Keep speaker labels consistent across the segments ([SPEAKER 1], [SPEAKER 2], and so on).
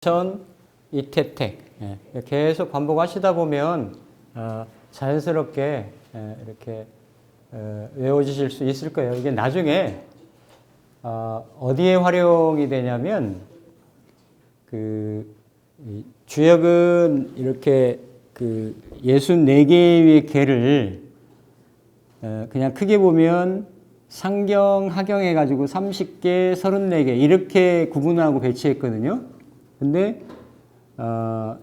[SPEAKER 1] 천, 이태택. 계속 반복하시다 보면 자연스럽게 이렇게 외워지실 수 있을 거예요. 이게 나중에 어디에 활용이 되냐면 주역은 이렇게 64개의 괴를 그냥 크게 보면 상경, 하경 해가지고 30개, 34개 이렇게 구분하고 배치했거든요. 근데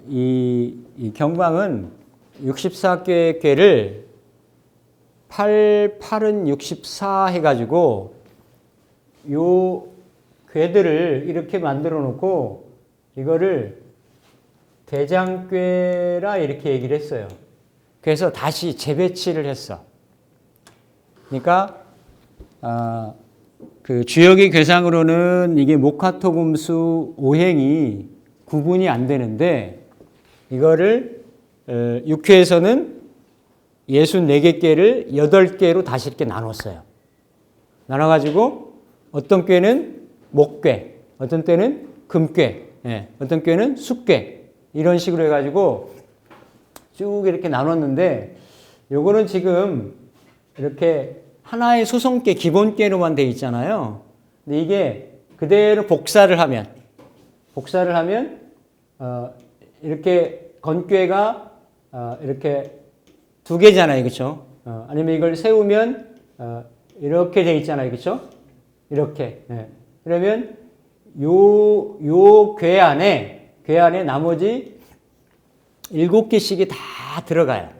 [SPEAKER 1] 이 경방은 64개의 괴를 8은 64 해가지고 요 괴들을 이렇게 만들어 놓고 이거를 대장괴라 이렇게 얘기를 했어요. 그래서 다시 재배치를 했어. 그러니까 그 주역의 괴상으로는 이게 목화토금수 오행이 구분이 안 되는데 이거를 6회에서는 64개를 8개로 다시 이렇게 나눴어요. 나눠가지고 어떤 꾀는 목괴, 어떤 때는 금괴, 어떤 꾀는 숙괴 이런 식으로 해가지고 쭉 이렇게 나눴는데 요거는 지금 이렇게 하나의 소성괴, 기본괴로만 돼 있잖아요. 근데 이게 그대로 복사를 하면 이렇게 건괴가 이렇게 2개잖아요, 그렇죠? 아니면 이걸 세우면 이렇게 돼 있잖아요, 그렇죠? 이렇게. 그러면 요 괴 안에 나머지 7개씩이 다 들어가요.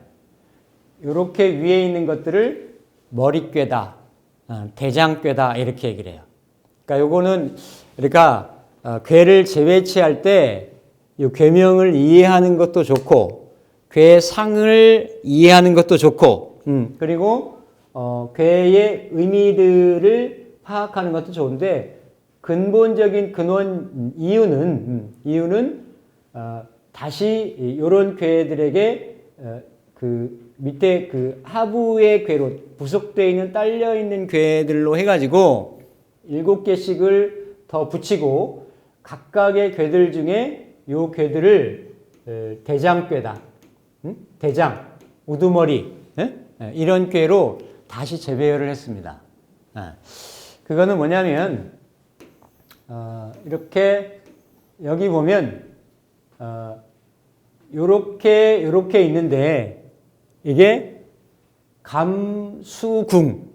[SPEAKER 1] 이렇게 위에 있는 것들을 머리괴다, 대장괴다 이렇게 얘기를 해요. 그러니까 요거는 괴를 재배치할 때 이 괴명을 이해하는 것도 좋고 괴상을 이해하는 것도 좋고 그리고 괴의 의미들을 파악하는 것도 좋은데 근본적인 근원 이유는 다시 이런 괴들에게 그 밑에 그 하부의 괴로 부속되어 있는 딸려 있는 괴들로 해가지고 7개씩을 더 붙이고 각각의 괴들 중에 요 괴들을 대장괴다, 대장, 우두머리 이런 괴로 다시 재배열을 했습니다. 그거는 뭐냐면 이렇게 여기 보면 요렇게 있는데 이게 감수궁,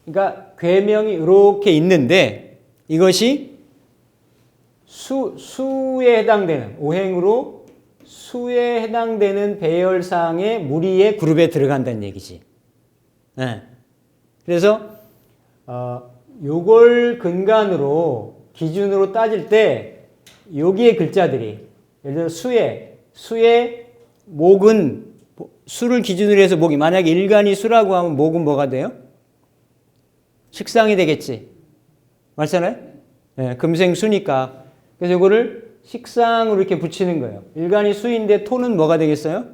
[SPEAKER 1] 그러니까 괴명이 이렇게 있는데 이것이 수에 해당되는 오행으로 수에 해당되는 배열상의 무리의 그룹에 들어간다는 얘기지. 그래서 요걸 근간으로 기준으로 따질 때 여기의 글자들이 예를 들어 수의 목은 수를 기준으로 해서 목이 만약에 일간이 수라고 하면 목은 뭐가 돼요? 식상이 되겠지. 맞잖아요? 금생수니까. 그래서 이거를 식상으로 이렇게 붙이는 거예요. 일간이 수인데 토는 뭐가 되겠어요?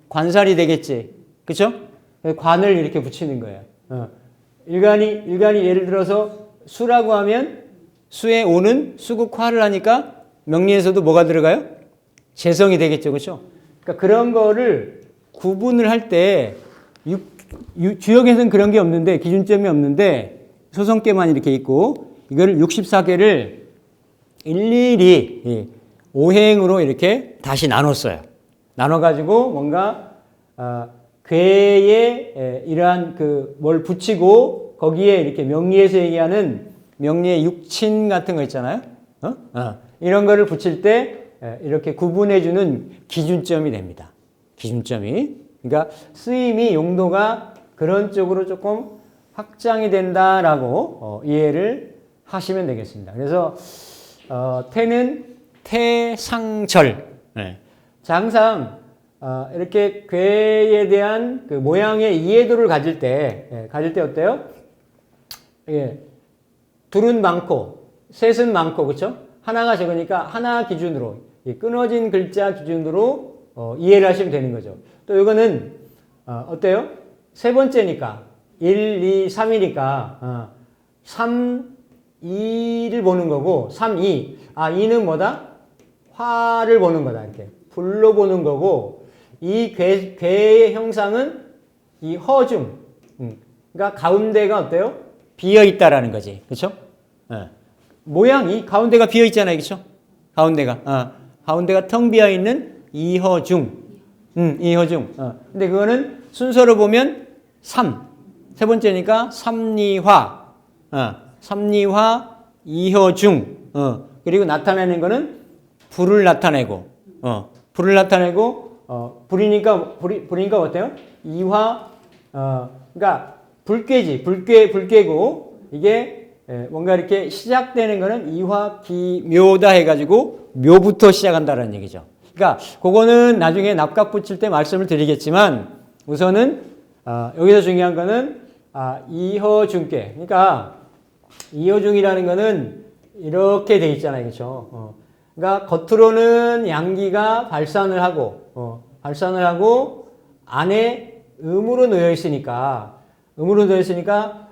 [SPEAKER 1] 관살이 되겠지. 그쵸? 관을 이렇게 붙이는 거예요. 일간이 예를 들어서 수라고 하면 수의 오는 수국화를 하니까 명리에서도 뭐가 들어가요? 재성이 되겠죠. 그쵸? 그러니까 그런 거를 구분을 할 때 주역에서는 그런 게 없는데 기준점이 없는데 소성계만 이렇게 있고 이거를 64개를 일일이 오행으로 이렇게 다시 나눴어요. 나눠가지고 뭔가 괴에 이러한 뭘 붙이고 거기에 이렇게 명리에서 얘기하는 명리의 육친 같은 거 있잖아요. 이런 거를 붙일 때 이렇게 구분해주는 기준점이 됩니다. 기준점이. 그러니까 쓰임이 용도가 그런 쪽으로 조금 확장이 된다라고 이해를 하시면 되겠습니다. 그래서 태는 태상절. 자, 항상 이렇게 괴에 대한 그 모양의 이해도를 가질 때 어때요? 둘은 많고 셋은 많고 그렇죠? 하나가 적으니까 하나 기준으로 끊어진 글자 기준으로 이해를 하시면 되는 거죠. 또 이거는 어때요? 세 번째니까 1, 2, 3이니까 3, 2를 보는 거고 3, 2. 2는 뭐다? 화를 보는 거다. 이렇게 불로 보는 거고 이 괴의 형상은 이 허중. 그러니까 가운데가 어때요? 비어 있다라는 거지. 그렇죠? 모양이 가운데가 비어 있잖아요. 그렇죠? 가운데가 텅 비어 있는 이허중. 이허중. 근데 그거는 순서로 보면 3. 세 번째니까 삼리화. 삼리화 이허중. 그리고 나타내는 거는 불을 나타내고. 불이니까 어때요? 이화. 그러니까 불괴지. 불괴고 이게 뭔가 이렇게 시작되는 거는 이화기묘다 해가지고 묘부터 시작한다는 얘기죠. 그러니까 그거는 나중에 납각 붙일 때 말씀을 드리겠지만 우선은 여기서 중요한 거는 이허중괴. 그러니까 이허중이라는 거는 이렇게 돼 있잖아요, 그렇죠? 그러니까 겉으로는 양기가 발산을 하고 안에 음으로 놓여 있으니까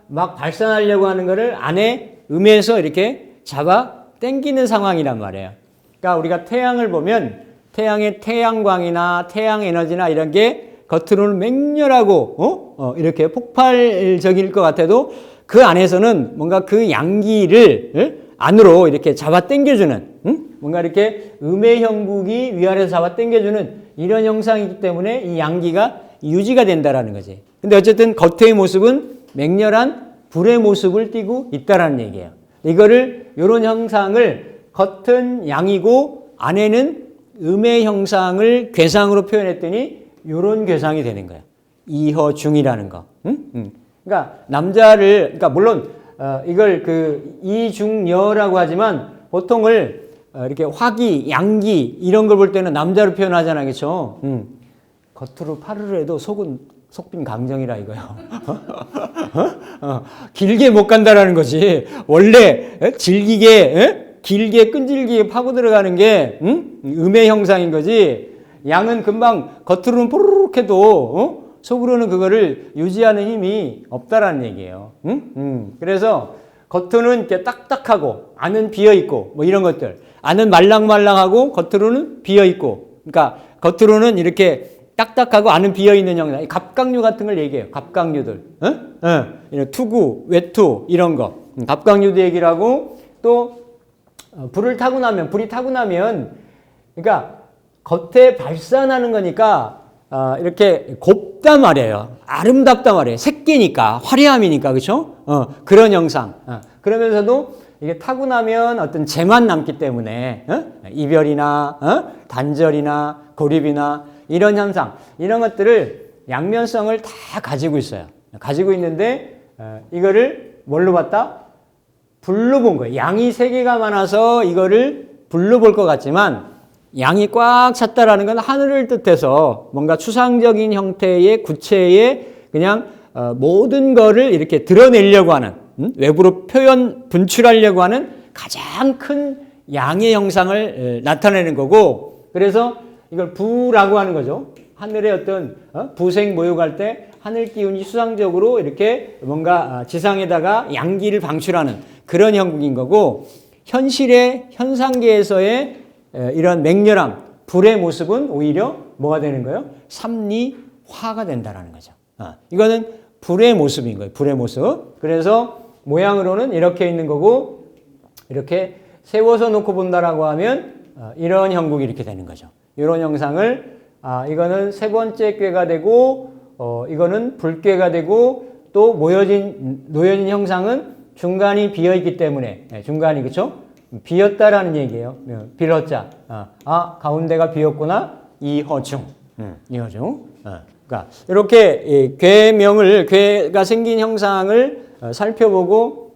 [SPEAKER 1] 막 발산하려고 하는 거를 안에 음에서 이렇게 잡아 당기는 상황이란 말이에요. 그러니까 우리가 태양을 보면 태양의 태양광이나 태양 에너지나 이런 게 겉으로는 맹렬하고 이렇게 폭발적일 것 같아도 그 안에서는 뭔가 그 양기를 안으로 이렇게 잡아 당겨주는 뭔가 이렇게 음의 형국이 위아래서 잡아 당겨주는 이런 형상이기 때문에 이 양기가 유지가 된다라는 거지. 근데 어쨌든 겉의 모습은 맹렬한 불의 모습을 띠고 있다라는 얘기예요. 이거를 이런 형상을 겉은 양이고 안에는 음의 형상을 괴상으로 표현했더니 이런 괴상이 되는 거예요. 이허중이라는 거. 그러니까 그러니까 물론 이걸 그 이중여라고 하지만 보통을 이렇게 화기, 양기 이런 걸 볼 때는 남자로 표현하잖아요, 그렇죠? 겉으로 파르르 해도 속은 속빈 강정이라 이거요. 길게 못 간다라는 거지. 원래 길게 끈질기게 파고 들어가는 게 음의 형상인 거지. 양은 금방 겉으로는 포르륵 해도 속으로는 그거를 유지하는 힘이 없다라는 얘기예요. 그래서 겉으로는 이렇게 딱딱하고 안은 비어 있고 뭐 이런 것들. 안은 말랑말랑하고 겉으로는 비어 있고. 그러니까 겉으로는 이렇게 딱딱하고 안은 비어 있는 형상. 갑각류 같은 걸 얘기해요. 갑각류들. 투구, 외투 이런 거. 갑각류도 얘기를 하고 또 불이 타고 나면 그러니까 겉에 발산하는 거니까 이렇게 곱단 말이에요. 아름답단 말이에요. 색계니까 화려함이니까 그렇죠? 그런 형상. 그러면서도 이게 타고 나면 어떤 재만 남기 때문에 이별이나 단절이나 고립이나 이런 현상 이런 것들을 양면성을 다 가지고 있어요. 가지고 있는데 이거를 뭘로 봤다? 불로 본 거예요. 양이 세 개가 많아서 이거를 불로 볼 것 같지만 양이 꽉 찼다라는 건 하늘을 뜻해서 뭔가 추상적인 형태의 구체의 그냥 모든 거를 이렇게 드러내려고 하는 외부로 분출하려고 하는 가장 큰 양의 형상을 나타내는 거고 그래서 이걸 부라고 하는 거죠. 하늘의 어떤 부생 모욕할 때 하늘 기운이 수상적으로 이렇게 뭔가 지상에다가 양기를 방출하는 그런 형국인 거고 현실의 현상계에서의 이런 맹렬함, 불의 모습은 오히려 뭐가 되는 거예요? 삼리화가 된다라는 거죠. 이거는 불의 모습인 거예요. 불의 모습. 그래서 모양으로는 이렇게 있는 거고 이렇게 세워서 놓고 본다라고 하면 이런 형국이 이렇게 되는 거죠. 이런 형상을 이거는 세 번째 꾀가 되고 이거는 불꾀가 되고 또 놓여진 형상은 중간이 비어 있기 때문에 중간이 그렇죠? 비었다라는 얘기예요. 빌었자. 가운데가 비었구나. 이허중. 이허중. 그러니까 이렇게 괴가 생긴 형상을 살펴보고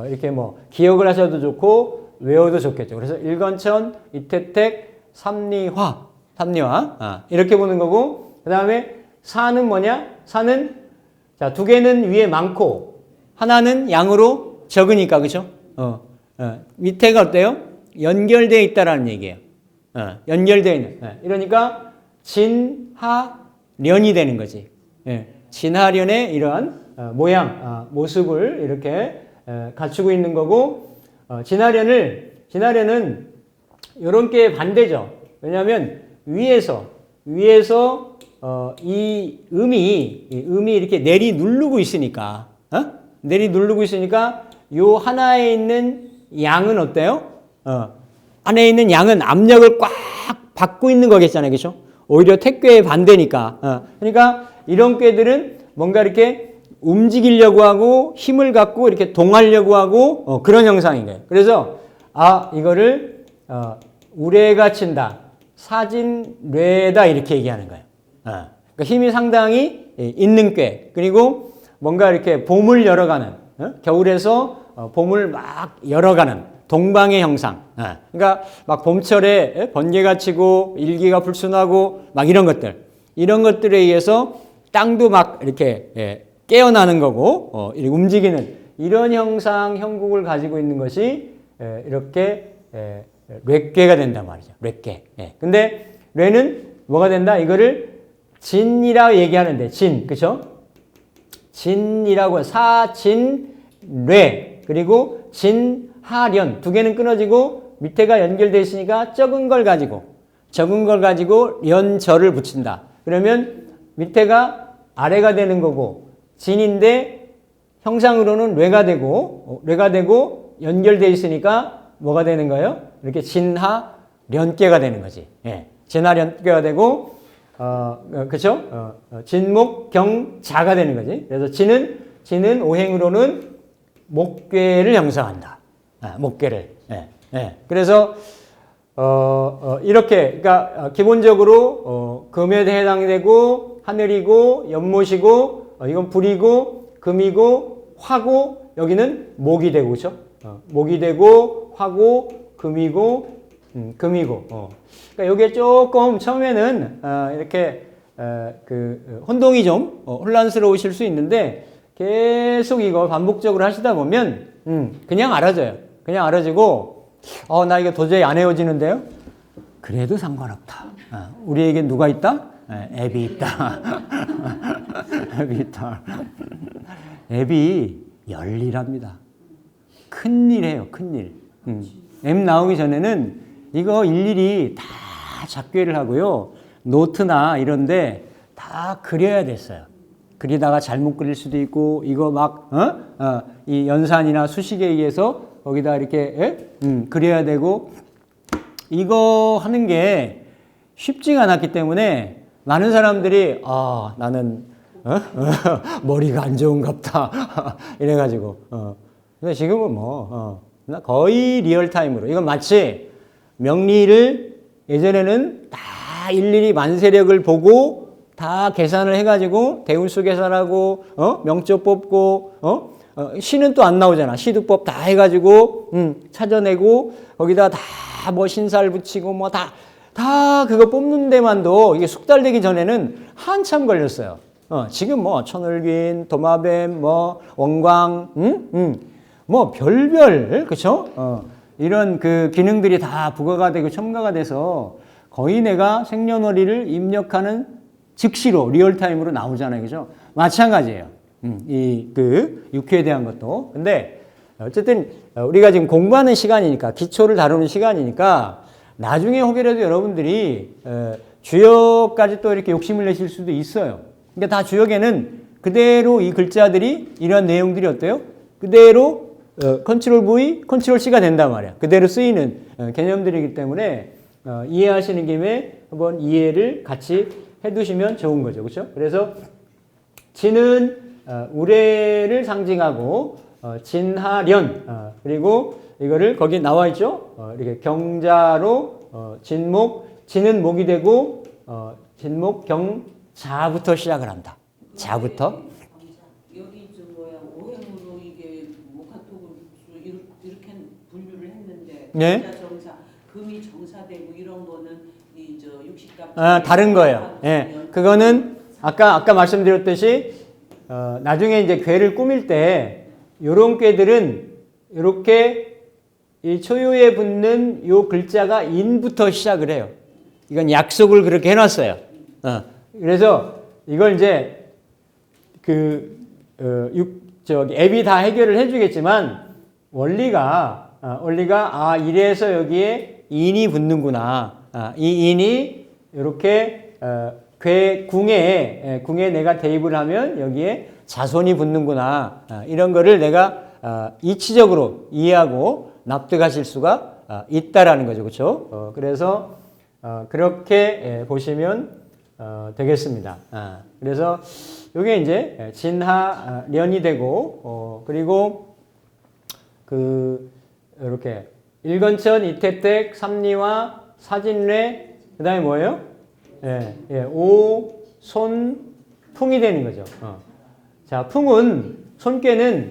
[SPEAKER 1] 이렇게 뭐 기억을 하셔도 좋고 외워도 좋겠죠. 그래서 일건천, 이태택, 삼리화. 이렇게 보는 거고 그다음에 사는 뭐냐? 사는 자, 두 개는 위에 많고 하나는 양으로 적으니까 그렇죠? 밑에가 어때요? 연결되어 있다라는 얘기예요. 연결되어 있는. 이러니까 진, 하, 련이 되는 거지. 예. 진하련의 이러한 모양, 모습을 이렇게 갖추고 있는 거고, 진하련은 이런 게 반대죠. 왜냐하면 위에서 이 음이 이렇게 내리 누르고 있으니까, 내리 누르고 있으니까 요 하나에 있는 양은 어때요? 안에 있는 양은 압력을 꽉 받고 있는 거겠잖아요, 그렇죠? 오히려 택괴의 반대니까. 그러니까 이런 꾀들은 뭔가 이렇게 움직이려고 하고 힘을 갖고 이렇게 동하려고 하고 그런 형상인 거예요. 그래서 이거를 우레가 친다, 사진뇌다 이렇게 얘기하는 거예요. 그러니까 힘이 상당히 있는 꾀, 그리고 뭔가 이렇게 봄을 열어가는, 겨울에서 봄을 막 열어가는 동방의 형상. 그러니까 막 봄철에 번개가 치고 일기가 불순하고 막 이런 것들에 의해서 땅도 막 이렇게 깨어나는 거고 이렇게 움직이는 이런 형상 형국을 가지고 있는 것이 이렇게 뇌꾀가 된단 말이죠. 뇌꾀. 근데 뇌는 뭐가 된다? 이거를 진이라고 얘기하는데, 그쵸? 진이라고 사진뇌, 그리고 진하련 두 개는 끊어지고 밑에가 연결되어 있으니까 적은 걸 가지고 연절을 붙인다. 그러면 밑에가 아래가 되는 거고, 진인데 형상으로는 뇌가 되고 연결되어 있으니까 뭐가 되는 거예요? 이렇게 진하련께가 되는 거지. 진하련께가 되고, 그쵸? 진목경자가 되는 거지. 그래서 진은 오행으로는 목괴를 형성한다. 목괴를. 그래서 이렇게, 그러니까 기본적으로 금에 해당되고 하늘이고 연못이고 이건 불이고 금이고 화고 여기는 목이 되고, 그렇죠? 목이 되고 화고 금이고 금이고. 그러니까 여기에 조금 처음에는 이렇게 그 혼동이 좀 혼란스러우실 수 있는데 계속 이거 반복적으로 하시다 보면 그냥 알아져요. 그냥 알아지고 나 이거 도저히 안 헤어지는데요? 그래도 상관없다. 우리에게 누가 있다? 앱이 있다. 앱이 있다. 앱이 열일합니다. 큰일이에요, 큰일. 앱 나오기 전에는 이거 일일이 다 작괴를 하고요. 노트나 이런데 다 그려야 됐어요. 그리다가 잘못 그릴 수도 있고, 이거 막, 이 연산이나 수식에 의해서 거기다 이렇게, 그려야 되고, 이거 하는 게 쉽지가 않았기 때문에 많은 사람들이, 나는, 머리가 안 좋은갑다. 이래가지고, 근데 지금은 거의 리얼타임으로. 이건 마치 명리를 예전에는 다 일일이 만세력을 보고 다 계산을 해가지고 대운수 계산하고 명조 뽑고 시는 또 안 나오잖아. 시두법 다 해가지고 찾아내고 거기다 다 뭐 신살 붙이고 뭐 다 그거 뽑는 데만도 이게 숙달되기 전에는 한참 걸렸어요. 지금 뭐 천을긴, 도마뱀, 뭐 원광, 뭐 별별, 그쵸? 이런 그 기능들이 다 부과가 되고 첨가가 돼서 거의 내가 생년월일을 입력하는 즉시로 리얼타임으로 나오잖아요, 그죠? 마찬가지예요. 이 그 육회에 대한 것도. 근데 어쨌든 우리가 지금 공부하는 시간이니까, 기초를 다루는 시간이니까 나중에 혹여라도 여러분들이 주역까지 또 이렇게 욕심을 내실 수도 있어요. 그러니까 다 주역에는 그대로 이 글자들이 이런 내용들이 어때요? 그대로 컨트롤 V, 컨트롤 C가 된단 말이야. 그대로 쓰이는 개념들이기 때문에 이해하시는 김에 한번 이해를 같이 해두시면 좋은 거죠. 그렇죠? 그래서 진은 우레를 상징하고 진하련, 그리고 이거를 거기 나와 있죠. 이렇게 경자로 진은 목이 되고 진목 경자부터 시작을 한다. 자부터.
[SPEAKER 2] 여기 오행으로 이게 목화토금 이렇게 분류를 했는데
[SPEAKER 1] 네.
[SPEAKER 2] 정사, 금이 정사되고 이런 거는 이 육식값
[SPEAKER 1] 다른 거예요. 그거는 아까 말씀드렸듯이 나중에 이제 궤를 꾸밀 때 요런 궤들은 이렇게 이 초유에 붙는 요 글자가 인부터 시작을 해요. 이건 약속을 그렇게 해놨어요. 그래서 이걸 이제 앱이 다 해결을 해주겠지만 원리가 이래서 여기에 인이 붙는구나. 이 인이 이렇게 궁에 내가 대입을 하면 여기에 자손이 붙는구나. 이런 거를 내가 이치적으로 이해하고 납득하실 수가 있다라는 거죠. 그렇죠? 그래서 그렇게 보시면 되겠습니다. 그래서 이게 이제 진하련이 되고 그리고 이렇게 일건천 이태택 삼리와 사진례 그다음에 뭐예요? 오손풍이 되는 거죠. 자, 손꾀는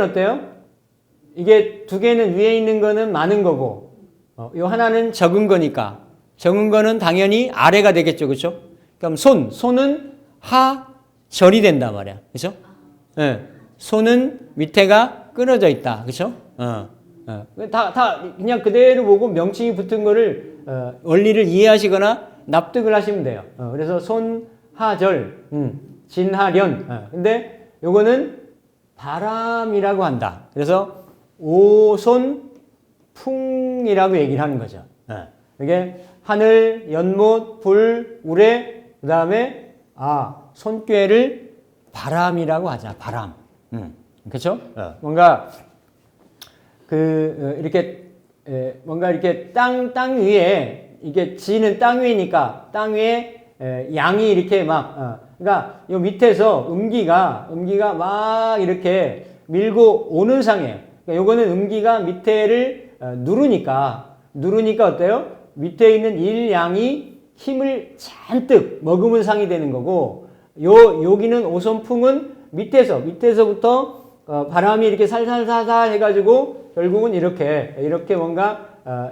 [SPEAKER 1] 어때요? 이게 두 개는 위에 있는 거는 많은 거고, 요 하나는 적은 거니까, 적은 거는 당연히 아래가 되겠죠. 그렇죠? 그럼 손은 하절이 된단 말이야. 그렇죠? 손은 밑에가 끊어져 있다. 그렇죠? 다 그냥 그대로 보고 명칭이 붙은 거를 원리를 이해하시거나 납득을 하시면 돼요. 그래서 손하절, 진하련. 근데 요거는 바람이라고 한다. 그래서 오손풍이라고 얘기를 하는 거죠. 이게 하늘, 연못, 불, 우레, 그 다음에 손꾀를 바람이라고 하자. 바람. 그렇죠? 뭔가 뭔가 이렇게 땅 위에 이게 지는 땅 위니까 땅 위에 양이 이렇게 그러니까 요 밑에서 음기가 막 이렇게 밀고 오는 상이에요. 그러니까 요거는 음기가 밑에를 누르니까 어때요? 밑에 있는 일양이 힘을 잔뜩 머금은 상이 되는 거고, 여기는 오손풍은 밑에서부터 바람이 이렇게 살살살살 해가지고 결국은 이렇게 뭔가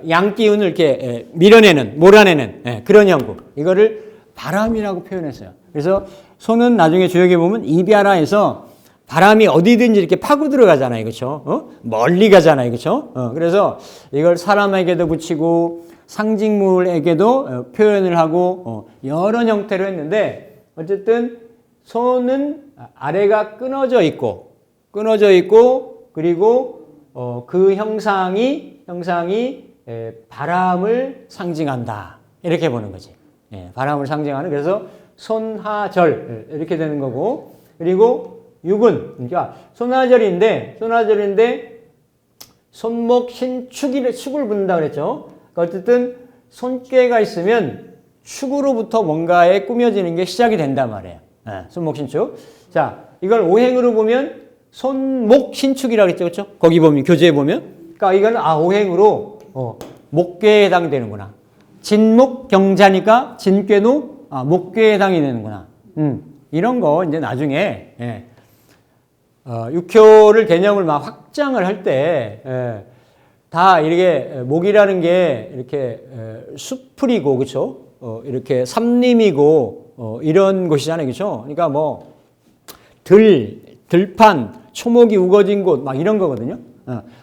[SPEAKER 1] 양 기운을 이렇게 몰아내는 그런 형국. 이거를 바람이라고 표현했어요. 그래서 손은 나중에 주역에 보면 이비아라에서 바람이 어디든지 이렇게 파고 들어가잖아요. 그렇죠? 멀리 가잖아요. 그렇죠? 그래서 이걸 사람에게도 붙이고 상징물에게도 표현을 하고 여러 형태로 했는데, 어쨌든 손은 아래가 끊어져 있고 그리고 그 형상이 바람을 상징한다. 이렇게 보는 거지. 바람을 상징하는. 그래서 손하절 이렇게 되는 거고, 그리고 육은 그러니까 손하절인데 손목 축을 붙는다 그랬죠. 그러니까 어쨌든 손꾀가 있으면 축으로부터 뭔가에 꾸며지는 게 시작이 된단 말이에요. 손목 신축. 자, 이걸 오행으로 보면 손목 신축이라고 했죠. 그렇죠? 거기 보면 교재에 보면. 그러니까 이거는 오행으로 목꾀에 해당되는구나. 진목 경자니까 진꾀도 목꾀에 해당이 되는구나. 이런 거 이제 나중에 육효를 개념을 막 확장을 할 때 다 이렇게 목이라는 게 이렇게 수풀이고 그렇죠? 이렇게 삼림이고 이런 곳이잖아요. 그렇죠? 그러니까 뭐 들판, 초목이 우거진 곳 막 이런 거거든요.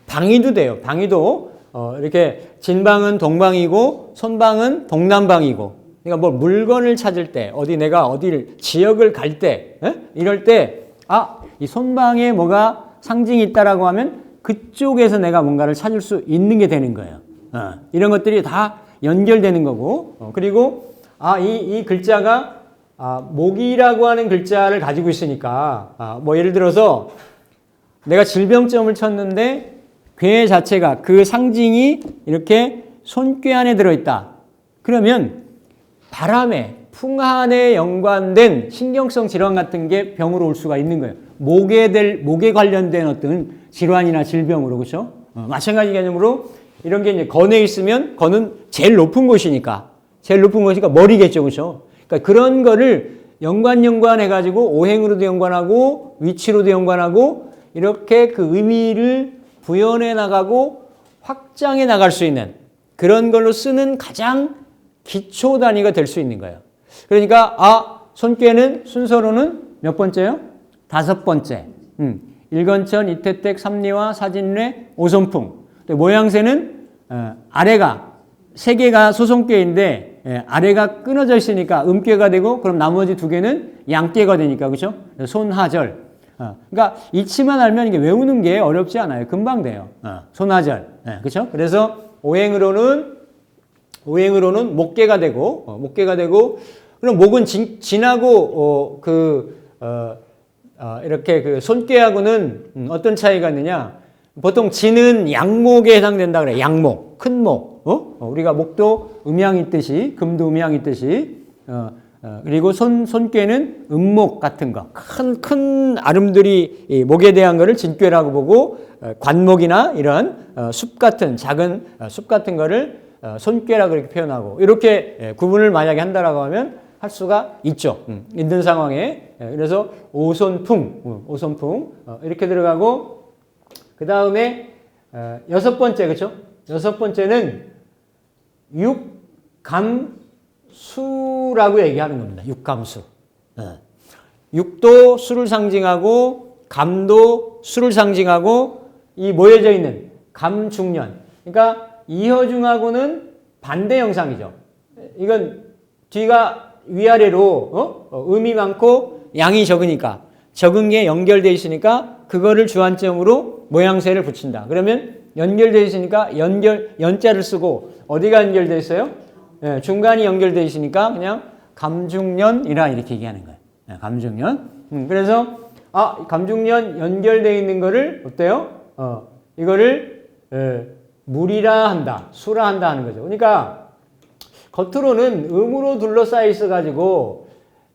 [SPEAKER 1] 방위도 돼요. 방위도 이렇게 진방은 동방이고 손방은 동남방이고. 그러니까 뭐 물건을 찾을 때 내가 어디를 지역을 갈 때 이럴 때 이 손방에 뭐가 상징이 있다라고 하면 그쪽에서 내가 뭔가를 찾을 수 있는 게 되는 거예요. 이런 것들이 다 연결되는 거고, 그리고 이 글자가 목이라고 하는 글자를 가지고 있으니까 뭐 예를 들어서 내가 질병점을 쳤는데 괴 자체가 그 상징이 이렇게 손꾀 안에 들어있다. 그러면 바람에 풍한에 연관된 신경성 질환 같은 게 병으로 올 수가 있는 거예요. 목에 관련된 어떤 질환이나 질병으로. 그렇죠? 마찬가지 개념으로 이런 게 이제 건에 있으면 건은 제일 높은 곳이니까 머리겠죠. 그렇죠? 그러니까 그런 거를 연관해 가지고 오행으로도 연관하고 위치로도 연관하고 이렇게 그 의미를 부연해 나가고 확장해 나갈 수 있는 그런 걸로 쓰는 가장 기초 단위가 될 수 있는 거예요. 그러니까 손꾀는 순서로는 몇 번째요? 5번째. 일건천, 이태택, 삼리와, 사진례, 오손풍. 모양새는 아래가 3개가 소손꾀인데 아래가 끊어져 있으니까 음괴가 되고 그럼 나머지 두 개는 양괴가 되니까 그렇죠? 손하절. 그러니까 잊지만 알면 이게 외우는 게 어렵지 않아요. 금방 돼요. 손하절. 그렇죠? 그래서 오행으로는 목괴가 되고 그럼 목은 진하고 이렇게 그 손괴하고는 어떤 차이가 있느냐? 보통 진은 양목에 해당된다 그래. 양목, 큰 목. 우리가 목도 음양이 있듯이 금도 음양이 있듯이 그리고 손괴는 음목 같은 거. 큰 아름들이 이 목에 대한 거를 진괴라고 보고 관목이나 이런 숲 같은 작은 숲 같은 거를 손괴라고 그렇게 표현하고 이렇게 구분을 만약에 한다라고 하면 할 수가 있죠. 있는 상황에. 그래서 오손풍 이렇게 들어가고 그 다음에 여섯 번째 그렇죠? 여섯 번째는 육감수라고 얘기하는 겁니다. 육감수. 육도 수를 상징하고 감도 수를 상징하고 이 모여져 있는 감중년. 그러니까 이허중하고는 반대 형상이죠. 이건 뒤가 위아래로 음이 많고 양이 적으니까 적은 게 연결되어 있으니까 그거를 주안점으로 모양새를 붙인다. 그러면 연결되어 있으니까 연자를 쓰고 어디가 연결되어 있어요? 중간이 연결되어 있으니까 그냥 감중년이라 이렇게 얘기하는 거예요. 감중년. 그래서 감중년 연결되어 있는 거를 어때요? 이거를 물이라 한다, 수라 한다 하는 거죠. 그러니까 겉으로는 음으로 둘러싸여 있어가지고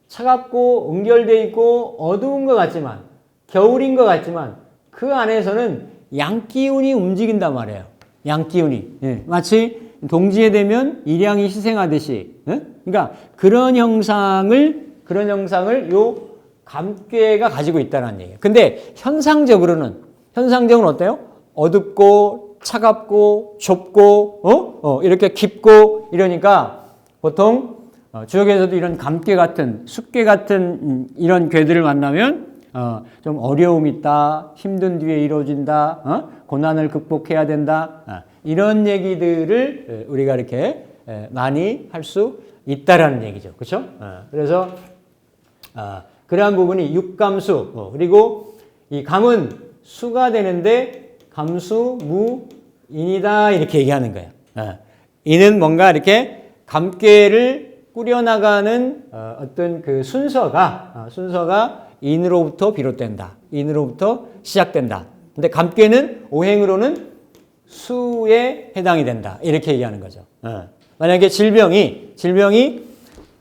[SPEAKER 1] 차갑고 응결되어 있고 어두운 것 같지만 겨울인 것 같지만 그 안에서는 양기운이 움직인단 말이에요. 양기운이. 마치 동지에 되면 일양이 희생하듯이. 그러니까 그런 형상을 요 감괴가 가지고 있다는 얘기예요. 근데 현상적으로는 어때요? 어둡고 차갑고 좁고 이렇게 깊고 이러니까 보통 주역에서도 이런 감괴 같은 숫괴 같은 이런 괴들을 만나면 좀 어려움이 있다, 힘든 뒤에 이루어진다, 고난을 극복해야 된다 이런 얘기들을 우리가 이렇게 많이 할 수 있다라는 얘기죠, 그렇죠? 그래서 그러한 부분이 육감수 그리고 이 감은 수가 되는데 감수 무인이다 이렇게 얘기하는 거예요. 이는 뭔가 이렇게 감괴를 꾸려나가는 어떤 그 순서가 인으로부터 비롯된다. 인으로부터 시작된다. 근데 감괴는 오행으로는 수에 해당이 된다. 이렇게 얘기하는 거죠. 만약에 질병이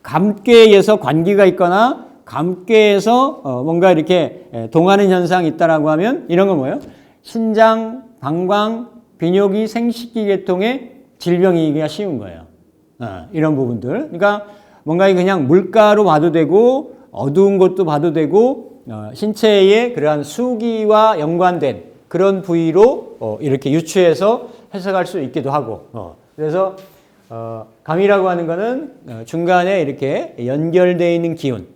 [SPEAKER 1] 감괴에서 관계가 있거나 감괴에서 뭔가 이렇게 동하는 현상이 있다라고 하면 이런 건 뭐예요? 신장, 방광, 비뇨기, 생식기 계통의 질병이기가 쉬운 거예요. 이런 부분들. 그러니까 뭔가 그냥 물가로 봐도 되고 어두운 것도 봐도 되고 신체의 그러한 수기와 연관된 그런 부위로 이렇게 유추해서 해석할 수 있기도 하고 그래서 감이라고 하는 거는 중간에 이렇게 연결되어 있는 기운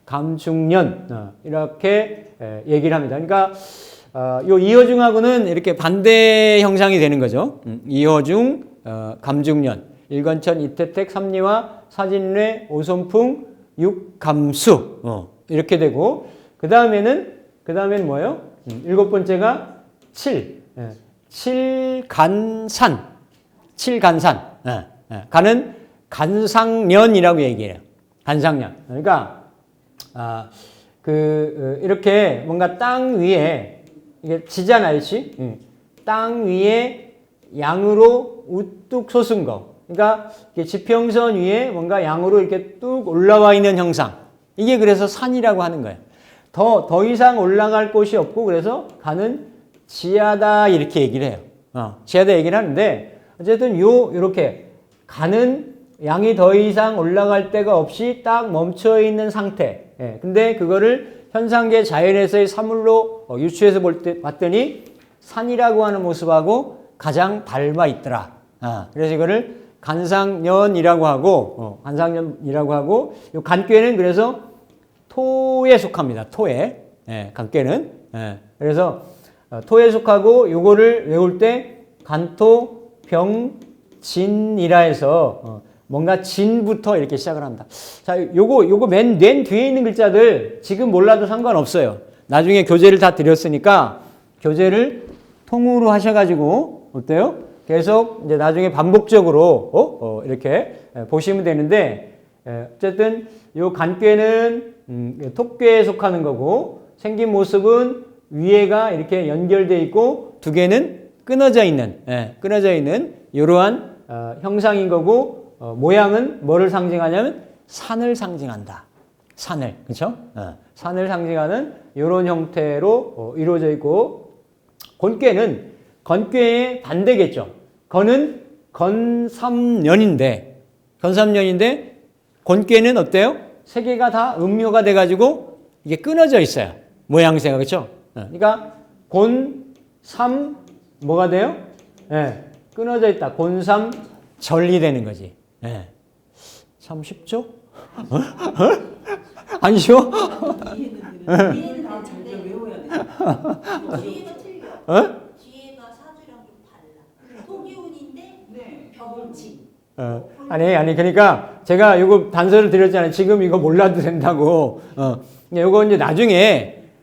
[SPEAKER 1] 감중년 이렇게 얘기를 합니다. 그러니까 요 이허중하고는 이렇게 반대 형상이 되는 거죠. 이허중, 감중년, 일건천, 이태택, 삼리화, 사진례, 오손풍, 육감수 이렇게 되고 그 다음에는 뭐예요? 일곱 번째가 칠간산. 간은 간상년이라고 얘기해요. 간상년. 그러니까 이렇게 뭔가 땅 위에 이게 지잖아요, 땅 위에 양으로 우뚝 솟은 거. 그러니까 지평선 위에 뭔가 양으로 이렇게 뚝 올라와 있는 형상. 이게 그래서 산이라고 하는 거예요. 더 이상 올라갈 곳이 없고 그래서 간은 지하다 이렇게 얘기를 해요. 지하다 얘기를 하는데 어쨌든 요렇게 간은 양이 더 이상 올라갈 데가 없이 딱 멈춰 있는 상태. 근데 그거를 현상계 자연에서의 사물로 유추해서 봤더니 산이라고 하는 모습하고 가장 닮아 있더라. 그래서 이거를 간상년이라고 하고, 요 간괴는 그래서 토에 속합니다. 토에. 간괴는. 그래서 토에 속하고 요거를 외울 때 간토 병진이라 해서 뭔가 진부터 이렇게 시작을 한다. 자, 요거 맨 뒤에 있는 글자들 지금 몰라도 상관없어요. 나중에 교재를 다 드렸으니까 교재를 통으로 하셔가지고 어때요? 계속 이제 나중에 반복적으로 이렇게 보시면 되는데 어쨌든 요 간꾀는 톱꾀에 속하는 거고 생긴 모습은 위에가 이렇게 연결돼 있고 두 개는 끊어져 있는 이러한 형상인 거고 모양은 뭐를 상징하냐면 산을 상징한다. 산을 그렇죠? 산을 상징하는 이런 형태로 이루어져 있고 곤꾀는 건꾀의 반대겠죠. 건은 건삼년인데 곤꾀는 어때요? 세 개가 다 음묘가 돼가지고 이게 끊어져 있어요. 모양새가 그렇죠? 그러니까 곤삼 뭐가 돼요? 끊어져 있다. 곤삼 절이 되는 거지. 참 쉽죠? 안 쉬워?
[SPEAKER 2] 이해는 다 자기가 외워야 돼.
[SPEAKER 3] 뒤에가 틀려. 뒤에가 사주랑 좀 달라. 토기운인데
[SPEAKER 2] 네.
[SPEAKER 3] 병진.
[SPEAKER 1] 아니 그러니까 제가 이거 단서를 드렸잖아요. 지금 이거 몰라도 된다고. 이거 이제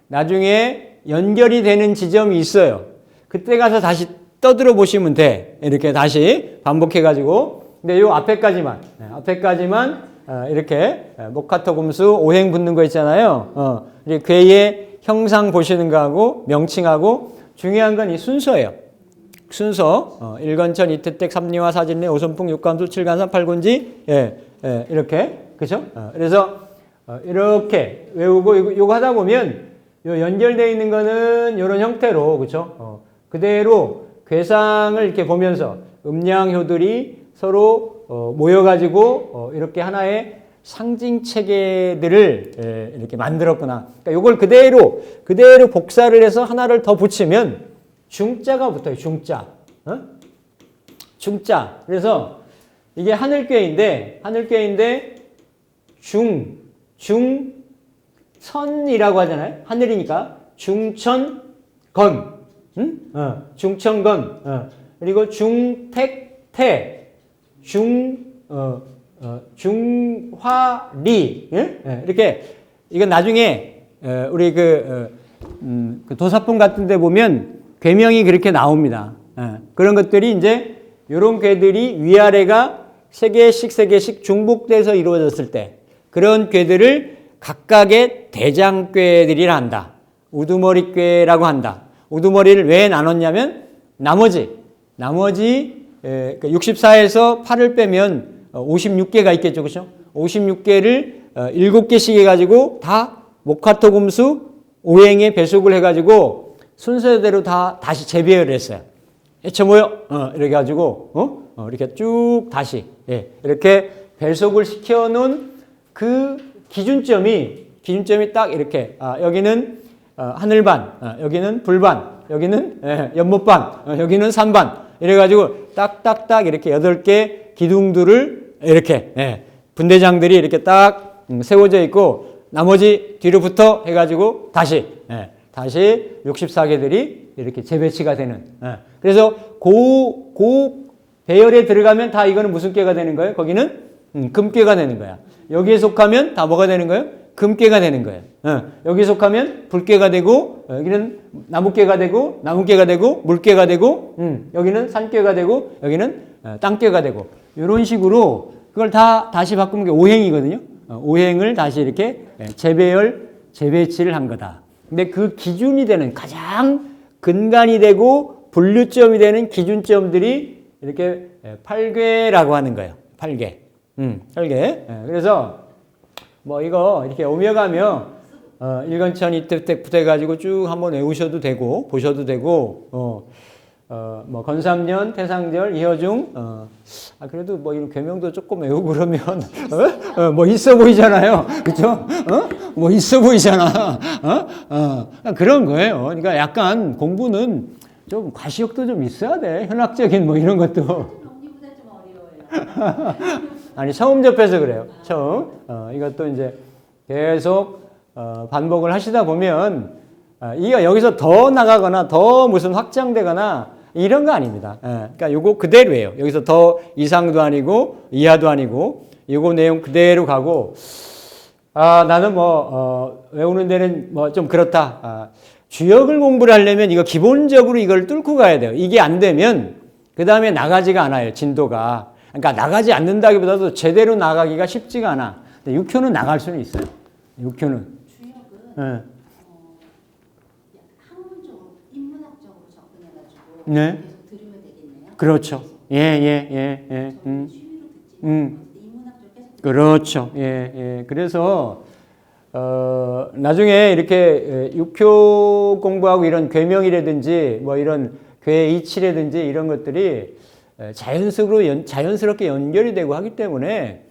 [SPEAKER 1] 나중에 연결이 되는 지점이 있어요. 그때 가서 다시 떠들어 보시면 돼. 이렇게 다시 반복해 가지고. 근데 요 앞에까지만 이렇게 목화토금수 오행 붙는 거 있잖아요. 이제 괴의 형상 보시는 거하고 명칭하고 중요한 건 이 순서예요. 순서 일건천 이태택 삼리화 사진례 오선풍 육감수 칠간산 팔군지 이렇게 그죠? 그래서 이렇게 외우고 이거 하다 보면 요 연결되어 있는 거는 이런 형태로 그죠? 그대로 괴상을 이렇게 보면서 음양효들이 서로 모여가지고 이렇게 하나의 상징 체계들을 이렇게 만들었구나. 그러니까 이걸 그대로 복사를 해서 하나를 더 붙이면 중자가 붙어요. 중자. 중자. 그래서 이게 하늘괴인데 중천이라고 하잖아요. 하늘이니까 중천건. 중천건. 그리고 중택태. 중화리. 이렇게 이건 나중에 우리 그 도사품 같은 데 보면 괴명이 그렇게 나옵니다. 그런 것들이 이제 이런 괴들이 위아래가 세 개씩 중복돼서 이루어졌을 때 그런 괴들을 각각의 대장괴들이라 한다. 우두머리괴라고 한다. 우두머리를 왜 나눴냐면 나머지 64에서 8을 빼면 56개가 있겠죠. 그렇죠? 56개를 7개씩 해가지고 다 목화토금수 오행에 배속을 해가지고 순서대로 다시 재배열을 했어요. 해쳐 모여 이렇게 가지고 이렇게 쭉 다시 이렇게 배속을 시켜놓은 그 기준점이 딱 이렇게 여기는 하늘반, 여기는 불반, 여기는 연못반, 여기는 산반 이래가지고 딱딱딱 이렇게 8개 기둥들을 이렇게 분대장들이 이렇게 딱 세워져 있고 나머지 뒤로부터 해가지고 다시 64개들이 이렇게 재배치가 되는. 그래서 고 배열에 들어가면 다 이거는 무슨 꾀가 되는 거예요? 거기는 금꾀가 되는 거야. 여기에 속하면 다 뭐가 되는 거예요? 금꾀가 되는 거예요. 여기에 속하면 불꾀가 되고 여기는 나무꾀가 되고 물꾀가 되고 여기는 산꾀가 되고 여기는 땅꾀가 되고 이런 식으로 그걸 다 다시 바꾸는 게 오행이거든요. 오행을 다시 이렇게 재배치를 한 거다. 근데 그 기준이 되는 가장 근간이 되고 분류점이 되는 기준점들이 이렇게 팔괘라고 하는 거예요. 팔괘. 그래서 뭐 이거 이렇게 오며가며 일건천 이태택부터 해가지고 쭉 한번 외우셔도 되고 보셔도 되고 뭐 건삼년, 태상절, 이허중 그래도 뭐 이런 괴명도 조금 외우고 그러면 뭐 있어 보이잖아요. 그렇죠? 뭐 있어 보이잖아. 그런 거예요. 그러니까 약간 공부는 좀 과시욕도 좀 있어야 돼. 현학적인 뭐 이런 것도.
[SPEAKER 3] 정리보다 좀 어려워요.
[SPEAKER 1] 아니 처음 접해서 그래요. 처음. 이것도 이제 계속 반복을 하시다 보면 이가 여기서 더 나가거나 더 무슨 확장되거나 이런 거 아닙니다. 예, 그러니까 요거 그대로예요. 여기서 더 이상도 아니고 이하도 아니고 요거 내용 그대로 가고 나는 외우는 데는 뭐 좀 그렇다. 주역을 공부를 하려면 이거 기본적으로 이걸 뚫고 가야 돼요. 이게 안 되면 그 다음에 나가지가 않아요. 진도가. 그러니까 나가지 않는다기보다도 제대로 나가기가 쉽지가 않아. 근데 6교는 나갈 수는 있어요. 6교는.
[SPEAKER 3] 주역은
[SPEAKER 1] 예.
[SPEAKER 3] 학문적으로 인문학적으로 접근해가지고
[SPEAKER 1] 네.
[SPEAKER 3] 계속 들으면 되겠네요.
[SPEAKER 1] 그렇죠. 예.
[SPEAKER 3] 저는 취미로 듣지 인문학적 계속
[SPEAKER 1] 그렇죠. 그래서 나중에 이렇게 육교 공부하고 이런 괴명이라든지 뭐 이런 괴이치라든지 이런 것들이 자연스럽게 연결이 되고 하기 때문에